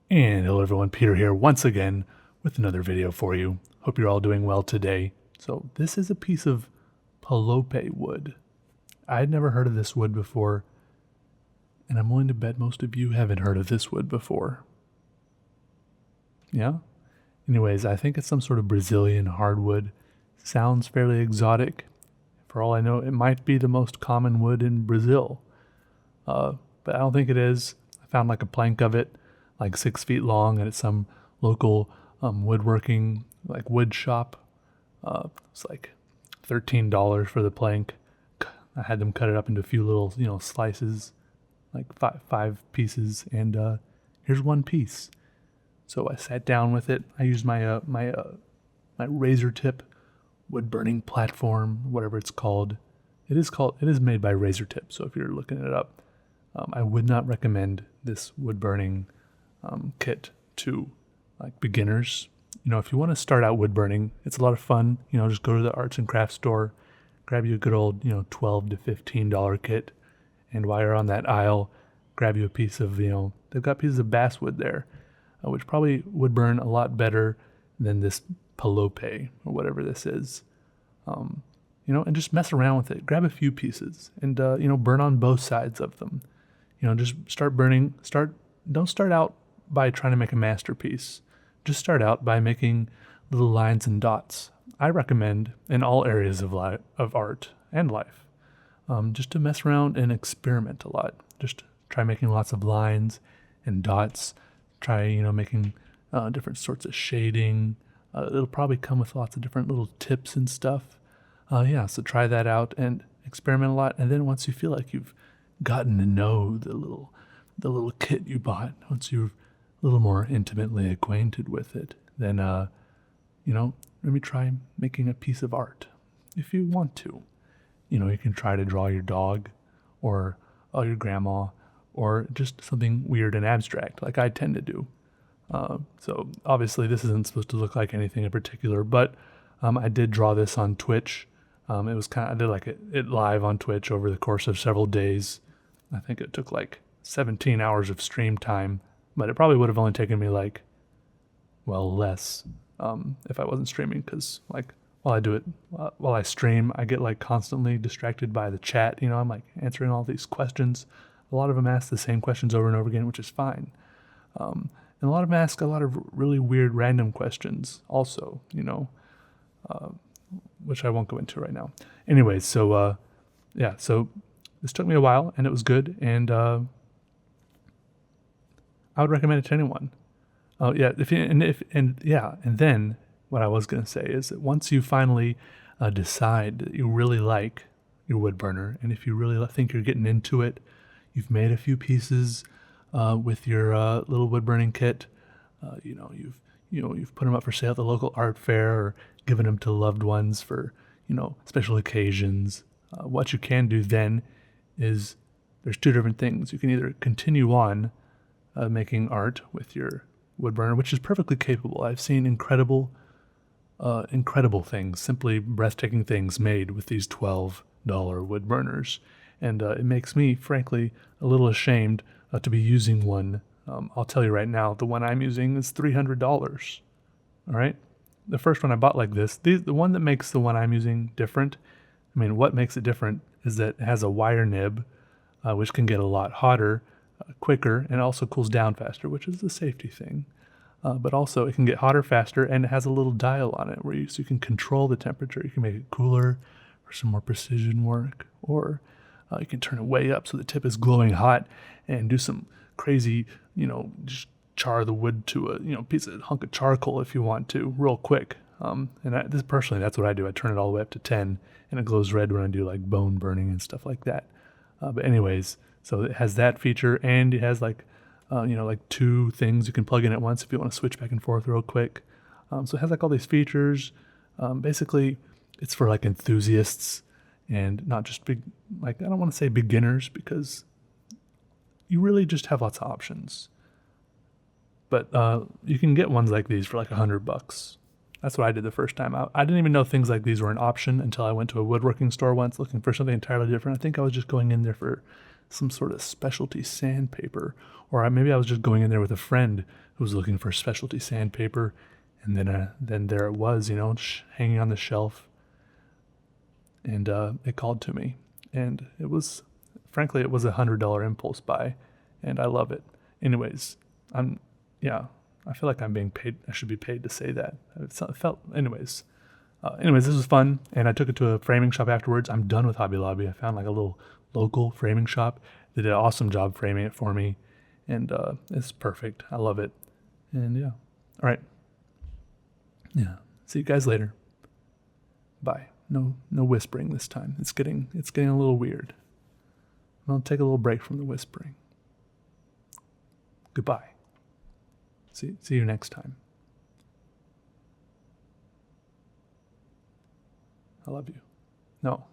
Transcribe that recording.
And hello everyone, Peter here once again with another video for you. Hope you're all doing well today. So this is a piece of Palope wood. I had never heard of this wood before, and I'm willing to bet most of you haven't heard of this wood before. Yeah? Anyways, I think it's some sort of Brazilian hardwood. Sounds fairly exotic. For all I know, it might be the most common wood in Brazil. But I don't think it is. I found like a plank of it, like 6 feet long, and it's some local woodworking, like wood shop. It's like $13 for the plank. I had them cut it up into a few little, slices, like five pieces, and here's one piece. So I sat down with it. I used my razor tip wood burning platform, whatever it's called. It is made by Razor Tip. So if you're looking it up, I would not recommend this wood burning kit to like beginners. If you want to start out wood burning, it's a lot of fun. Just go to the arts and crafts store, grab you a good old, $12 to $15 kit, and while you're on that aisle, grab you a piece of, they've got pieces of basswood there, which probably would burn a lot better than this Palope or whatever this is. And just mess around with it. Grab a few pieces and burn on both sides of them. Just start burning. Don't start out by trying to make a masterpiece. Just start out by making little lines and dots. I recommend in all areas of art and life, just to mess around and experiment a lot. Just try making lots of lines and dots. Try, making different sorts of shading. It'll probably come with lots of different little tips and stuff. So try that out and experiment a lot. And then once you feel like you've gotten to know the little kit you bought, once you're a little more intimately acquainted with it, then maybe try making a piece of art if you want to. You can try to draw your dog or your grandma or just something weird and abstract like I tend to do. So obviously this isn't supposed to look like anything in particular, but I did draw this on Twitch. I did like it live on Twitch over the course of several days. I think it took like 17 hours of stream time, but it probably would have only taken me less if I wasn't streaming, because while I stream, I get like constantly distracted by the chat. I'm like answering all these questions. A lot of them ask the same questions over and over again, which is fine. And a lot of them ask a lot of really weird random questions also, which I won't go into right now. Anyways, so this took me a while and it was good, and I would recommend it to anyone. And then what I was going to say is that once you finally decide that you really like your wood burner, and if you really think you're getting into it, you've made a few pieces with your little wood burning kit. You've put them up for sale at the local art fair or given them to loved ones for special occasions. What you can do then is there's two different things. You can either continue on making art with your wood burner, which is perfectly capable. I've seen incredible things, simply breathtaking things made with these $12 wood burners. And it makes me, frankly, a little ashamed to be using one. I'll tell you right now, the one I'm using is $300. All right? The first one I bought like this, the one that makes the one I'm using different, what makes it different is that it has a wire nib, which can get a lot hotter, quicker, and also cools down faster, which is the safety thing. But also it can get hotter faster, and it has a little dial on it so you can control the temperature. You can make it cooler for some more precision work, or you can turn it way up so the tip is glowing hot and do some crazy, just char the wood to a hunk of charcoal if you want to, real quick. That's what I do. I turn it all the way up to 10, and it glows red when I do like bone burning and stuff like that. But anyways, so it has that feature, and it has like two things you can plug in at once if you want to switch back and forth real quick. So it has like all these features. Basically, it's for like enthusiasts and not just I don't want to say beginners, because you really just have lots of options. But you can get ones like these for like $100. That's what I did the first time out. I didn't even know things like these were an option until I went to a woodworking store once looking for something entirely different. I think I was just going in there for some sort of specialty sandpaper, or maybe I was just going in there with a friend who was looking for specialty sandpaper, and then there it was, hanging on the shelf, and it called to me, and frankly, it was $100 impulse buy, and I love it. Anyways, I feel like I'm being paid. I should be paid to say that. Anyways, this was fun, and I took it to a framing shop afterwards. I'm done with Hobby Lobby. I found like a little local framing shop. They did an awesome job framing it for me, and it's perfect. I love it. And yeah, all right. Yeah, see you guys later. Bye. No whispering this time. It's getting a little weird. I'll take a little break from the whispering. Goodbye. See you next time. I love you. No.